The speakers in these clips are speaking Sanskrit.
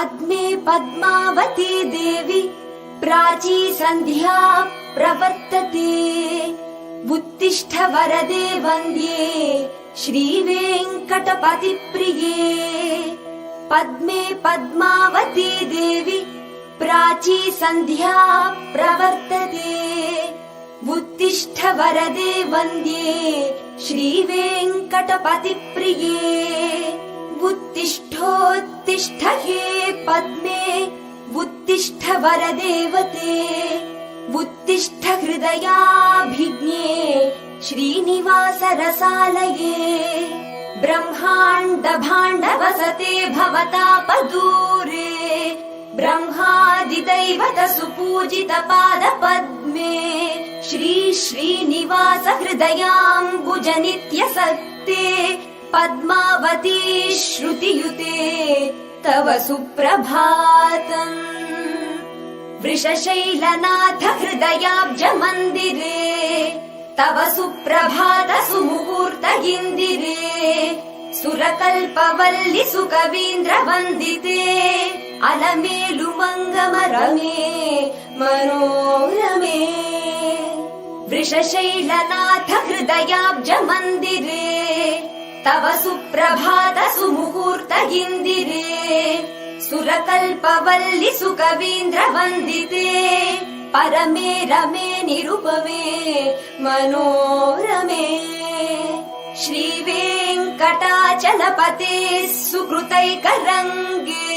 पद्मे पद्मावती देवी प्राची सन्ध्या प्रवर्तते। उत्तिष्ठ वरदे वन्द्ये श्रीवेङ्कटपतिप्रिये। पद्मे पद्मावती देवी प्राची सन्ध्या प्रवर्तते। उत्तिष्ठ वरदे वन्द्ये श्रीवेङ्कटपतिप्रिये। उत्तिष्ठोत्तिष्ठ हे पद्मे उत्तिष्ठ वरदेवते। उत्तिष्ठ हृदयाभिज्ञे श्रीनिवास रसालये। ब्रह्माण्ड भाण्ड वसते भवतापदूरे। ब्रह्मादिदैवत सुपूजित पाद पद्मे। श्री श्रीनिवास हृदयाम्बुज नित्य सत्ते। पद्मावती श्रुतियुते तव सुप्रभातम्। वृषशैलनाथ हृदयाब्ज मन्दिरे तव सुप्रभात सुमुहूर्त इन्दिरे। सुरकल्पवल्लि सुकवीन्द्र वन्दिते अलमेलु मङ्गमरमे मनोरमे। वृषशैलनाथ हृदयाब्ज मन्दिरे तव सुप्रभात सुमुहूर्त इन्दिरे। सुरकल्पवल्लि सुकवीन्द्र वन्दिते परमे रमे निरुपमे मनोरमे। श्रीवेङ्कटाचलपते सुकृतैकरङ्गे।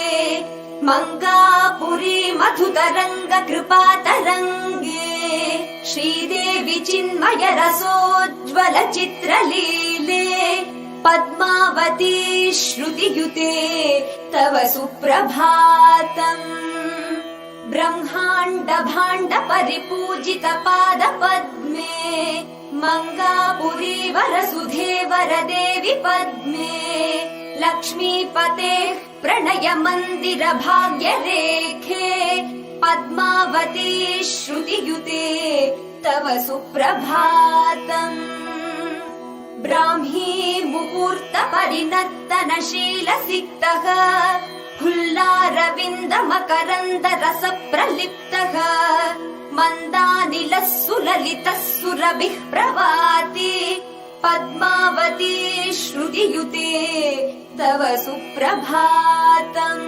मङ्गापुरी मधुतरङ्ग कृपातरङ्गे। श्रीदेवि चिन्मय रसोज्ज्वल चित्रलीले। पद्मावती श्रुतियुते तव सुप्रभातम्। ब्रह्माण्ड भाण्ड परिपूजित पाद पद्मे। मङ्गापुरी वरसुधे वरदेवि पद्मे। लक्ष्मीपतेः प्रणय मन्दिर भाग्यरेखे। पद्मावती श्रुतियुते तव सुप्रभातम्। ब्राह्मी मुहूर्त परिनर्तनशील सिक्तः। फुल्लारविन्द मकरन्द रस प्रलिप्तः। मन्दानिलः सुललितः सुरभिः प्रवाति। पद्मावती श्रुतियुते तव सुप्रभातम्।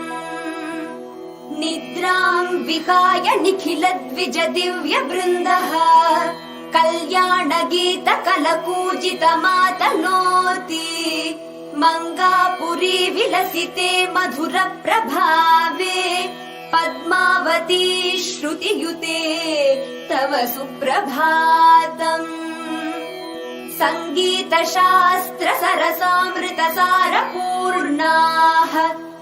निद्राम् विहाय निखिल द्विज दिव्य वृन्दः। कल्याण गीत कलकूजित मातनोति। मङ्गापुरी विलसिते मधुर प्रभावे। पद्मावती श्रुतियुते तव सुप्रभातम्। सङ्गीत शास्त्र सरसामृत सारपूर्णाः।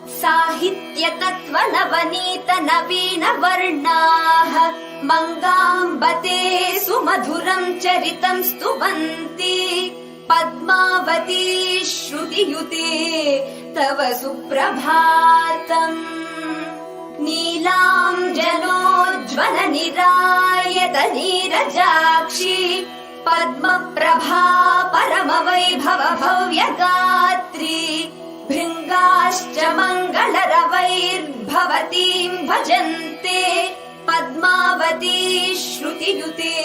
साहित्य तत्त्व नवनीत नवीन वर्णाः। मङ्गाम्बते सुमधुरम् चरितम् स्तुवन्ति। पद्मावती श्रुतियुते तव सुप्रभातम्। नीलाञ्जनोज्ज्वल निरायत नीरजाक्षि। पद्मप्रभा परम वैभव भव्य गात्री। भृङ्गाश्च मङ्गलरवैर्भवतीम् भजन्ते। पद्मावती श्रुतियुते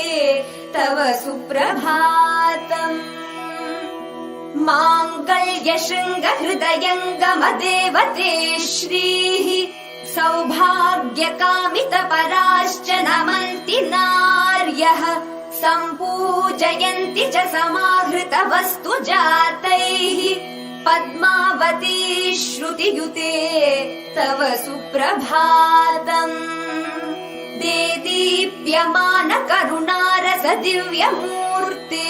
तव सुप्रभातम्। माङ्गल्य शृङ्ग हृदयङ्गम देवते श्रीः। सौभाग्य कामित पराश्च नमन्ति नार्यः। सम्पूजयन्ति च समाहृत वस्तु जातैः। पद्मावती श्रुतियुते तव सुप्रभातम्। देदीप्यमान करुणारस दिव्यमूर्ते।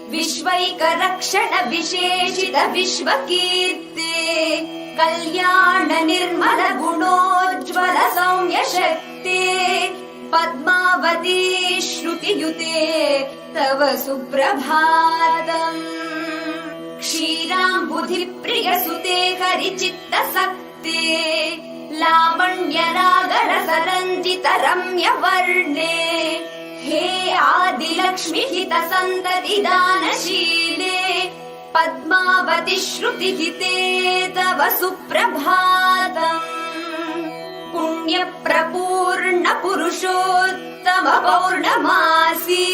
विश्वैकरक्षण विशेषित विश्वकीर्ते। कल्याण निर्मल गुणोज्ज्वल सौम्य शक्ते। पद्मावती श्रुतियुते तव सुप्रभातम्। क्षीराम्बुधि प्रिय सुते हरिचित्त सक्ते। लावण्य रागरस रञ्जित रम्य वर्णे। हे आदिलक्ष्मि हित सन्तति दानशीले। पद्मावती श्रुतिहिते तव सुप्रभातम्। पुण्यप्रपूर्ण पुरुषोत्तम पौर्णमासी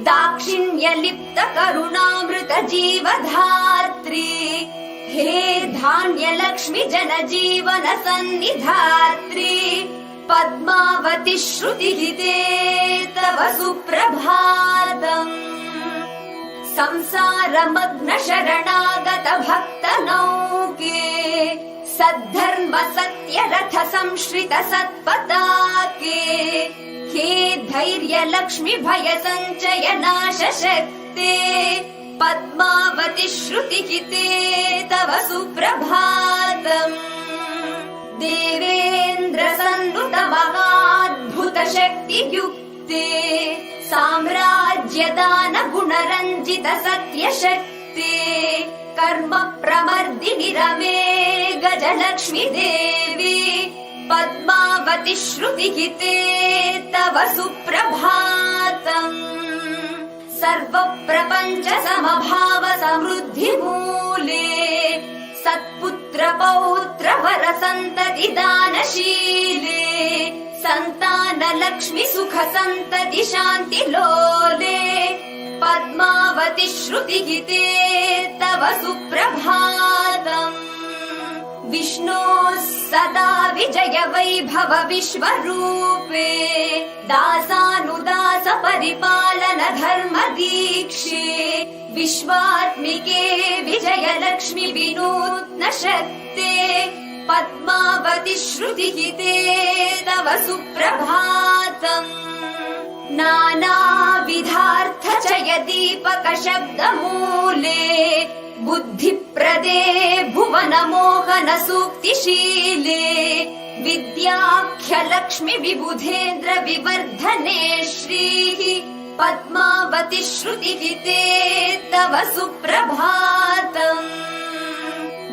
दाक्षिण्यलिप्त करुणामृत जीवधात्री हे धान्यलक्ष्मि जनजीवन सन्निधात्री पद्मावती श्रुतिहिते तव सुप्रभातम् संसारमग्न शरणागत भक्तनौके सद्धर्म सत्य रथ संश्रित सत्पताके हे धैर्य लक्ष्मि भय संचय नाश शक्ते पद्मावती श्रुतिहिते तव सुप्रभातम् देवेन्द्र सन्नुत महाद्भुत शक्तियुक्ते साम्राज्यदान गुणरञ्जित सत्य शक्ते कर्म प्रमर्दिनि रमे गजलक्ष्मि देवी पद्मावती श्रुतिहिते तव सुप्रभातम् सर्वप्रपञ्च समभाव समृद्धि मूले सत्पुत्र पौत्र वर सन्तति दानशीले संतान लक्ष्मि सुख सन्तति शान्ति लोले पद्मावती श्रुतिहिते तव सुप्रभातम् विष्णोः सदा विजय वैभव विश्वरूपे दासानुदास परिपालन धर्म दीक्षे विश्वात्मिके विजय लक्ष्मि विनूत्न शक्ते पद्मावती श्रुतिहिते तव सुप्रभातम् नानाविधार्थ चय दीपक शब्द मूले बुद्धिप्रदे भुवन मोहन सूक्तिशीले विद्याख्य लक्ष्मि विबुधेन्द्र विवर्धने श्रीः पद्मावती श्रुतिहिते तव सुप्रभातम्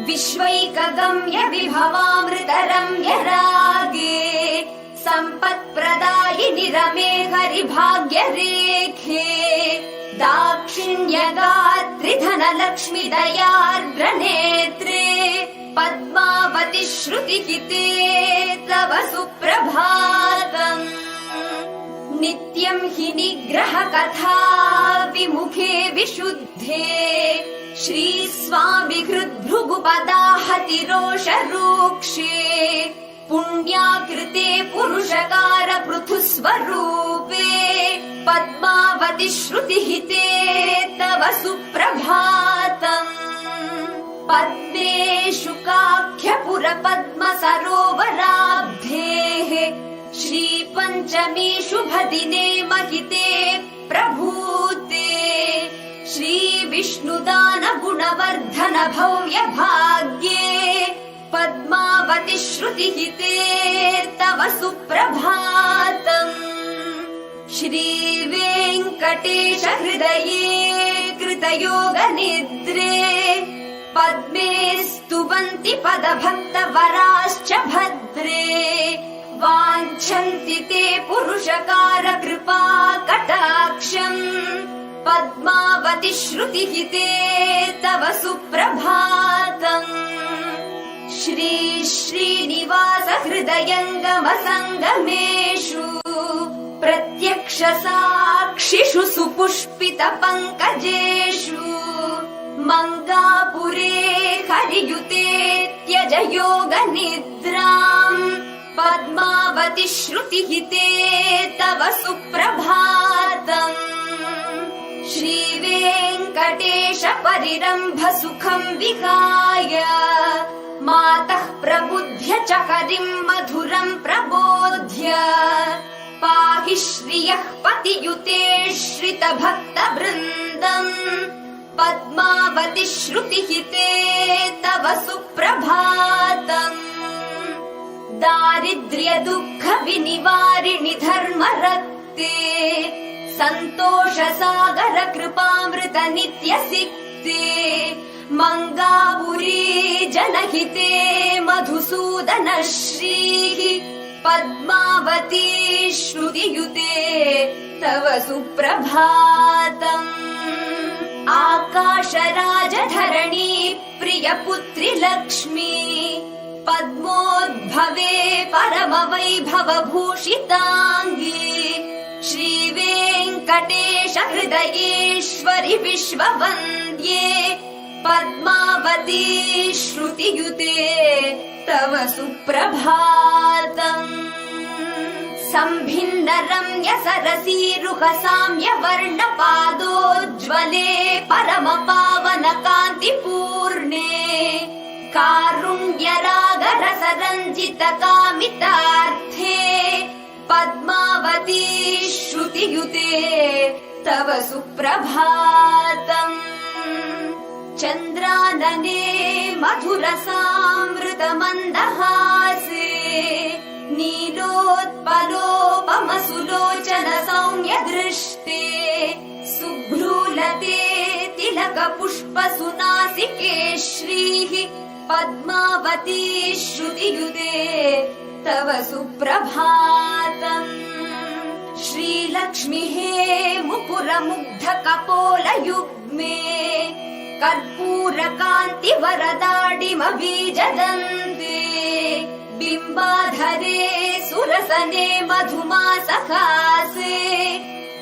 विश्वैकगम्य विभवामृत रम्य रागे सम्पत्प्रदायिनि रमे हरिभाग्य रेखे दाक्षिण्य गात्रि धनलक्ष्मि दयार्द्र नेत्रे पद्मावती श्रुतिहिते तव सुप्रभातम् नित्यं हि निग्रह कथा विमुखे विशुद्धे श्री स्वामि हृद्भृगुपदाहति रोष रूक्षे पुण्याकृते पुरुषकार पृथुस्वरूपे पद्मावती श्रुतिहिते तव सुप्रभातम् पद्मे शुकाख्य पुर पद्म सरोवराब्धेः श्री पञ्चमी शुभ दिने महिते प्रभूते श्री विष्णुदान गुणवर्धन भव्य भाग्ये पद्मावती श्रुतिहिते तव सुप्रभातम् श्री वेङ्कटेश हृदये कृतयोग निद्रे पद्मे स्तुवन्ति पदभक्त वराश्च भद्रे वाञ्छन्ति ते पुरुषकार कृपा कटाक्षम् पद्मावती श्रुतिहिते तव सुप्रभातम् श्री श्रीनिवास हृदयङ्गम सङ्गमेषु प्रत्यक्ष साक्षिषु सुपुष्पित पङ्कजेषु मङ्गापुरे हरियुते त्यज योग निद्राम् पद्मावती श्रुतिहिते तव सुप्रभातम् श्री वेङ्कटेश परिरम्भ सुखम् विहाय मातः प्रबुध्य च हरिम् मधुरम् प्रबोध्य पाहि श्रियः पतियुते श्रित भक्त वृन्दम् पद्मावती श्रुतिहिते तव सुप्रभातम् दारिद्र्य दुःख विनिवारिणि धर्म रक्ते सन्तोष सागर कृपामृत नित्य सिक्ते मङ्गापुरी जनहिते मधुसूदन श्रीः पद्मावती श्रुतियुते तव सुप्रभातम् आकाश राजधरणी प्रिय पुत्री लक्ष्मी पद्मोद्भवे परमवैभवभूषिताङ्गी श्रीवेङ्कटेश हृदयेश्वरि विश्ववन्द्ये पद्मावती श्रुतियुते तव सुप्रभातम् सम्भिन्न रम्य सरसीरुहसाम्य वर्णपादोज्ज्वले परम पावन कान्तिपूर्णे कारुण्य रागरस रञ्जित कामितार्थे पद्मावती श्रुतियुते तव सुप्रभातम् चन्द्रानने मधुरसामृतमन्दहासे नीलोत्पलोपमसुलोचन सौम्य दृष्टे सुभ्रूलते तिलक पुष्प सुनासिके श्रीः पद्मावती श्रुतियुते तव सुप्रभातम् श्रीलक्ष्मीः मुकुर मुग्ध कपोलयुग्मे कर्पूर कान्ति वरदाडिम बीजदन्ते बिम्बाधरे सुरसने मधुमासहासे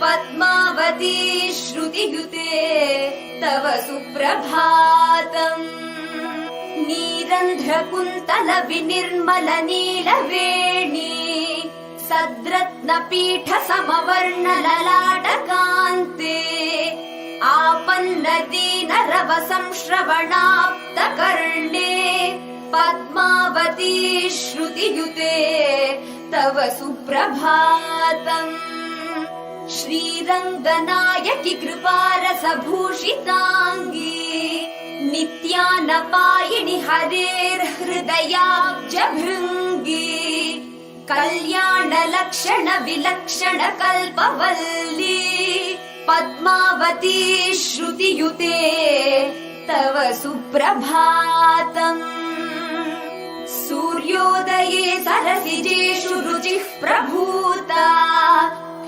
पद्मावती श्रुतियुते तव सुप्रभातम् नीरन्ध्र कुन्तल विनिर्मल नीलवेणी सद्रत्न पीठ समवर्ण ललाटकान्ते आपन्न दीन रव संश्रवणाप्त कर्णे पद्मावती श्रुतियुते तव सुप्रभातम् श्रीरङ्गनायकि कृपारसभूषिताङ्गी नित्यानपायिनि हरेर्हृदयाब्ज भृङ्गी कल्याण लक्षण विलक्षण कल्पवल्ली पद्मावती श्रुतियुते तव सुप्रभातम् सूर्योदये सरसिजेषु रुचिः प्रभूता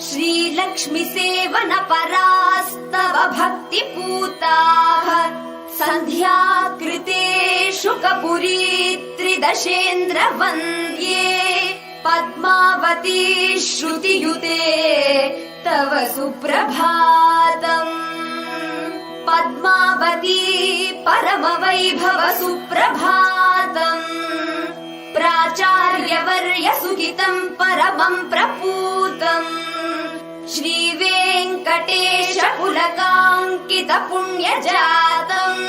श्रीलक्ष्मी सेवन परास्तव भक्तिपूताः सन्ध्याकृतेषु कपुरी त्रिदशेन्द्र वन्द्ये पद्मावती श्रुतियुते तव सुप्रभातम् पद्मावती परमवैभव सुप्रभातम् प्राचार्यवर्य सुहितम् परमम् प्रपूतम् श्रीवेङ्कटेश पुलकाङ्कित पुण्यजातम्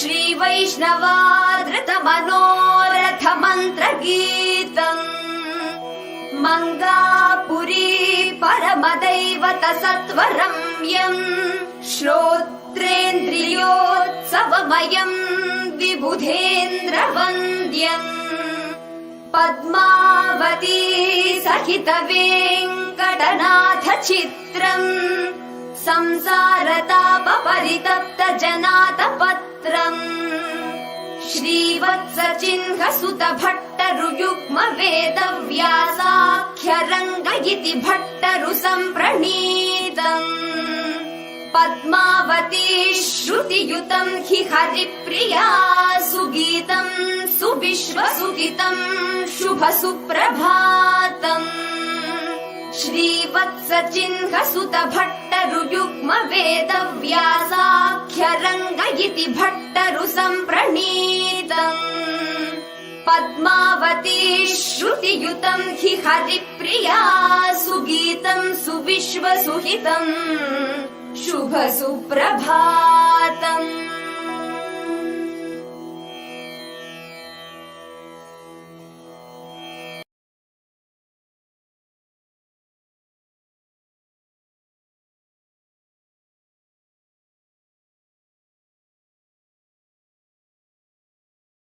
श्रीवैष्णवादृत मनोरथ मन्त्रगीतम् मङ्गापुरी परमदैवत सत्वरम्यम् श्रोत्रेन्द्रियोत्सवमयम् विबुधेन्द्रवन्द्यम् पद्मावती सहित वेङ्कटनाथ चित्रम् संसारताप परितप्त जनातपत्रम् श्रीवत्स चिह्न सुत भट्टरु युग्म वेदव्यासाख्य रङ्ग इति भट्टरु सम्प्रणीतम् पद्मावती श्रुतियुतम् हि हरिप्रिया सुगीतम् सुविश्वसुगितम् शुभ सुप्रभातम् श्रीवत्स चिह्न सुत भट्टरु युग्म वेदव्यासाख्य रङ्ग इति भट्टरु सम्प्रणीतम् पद्मावती श्रुतियुतम् हि हरिप्रिया सुगीतम् सुविश्वसुहितम् शुभ सुप्रभातम्।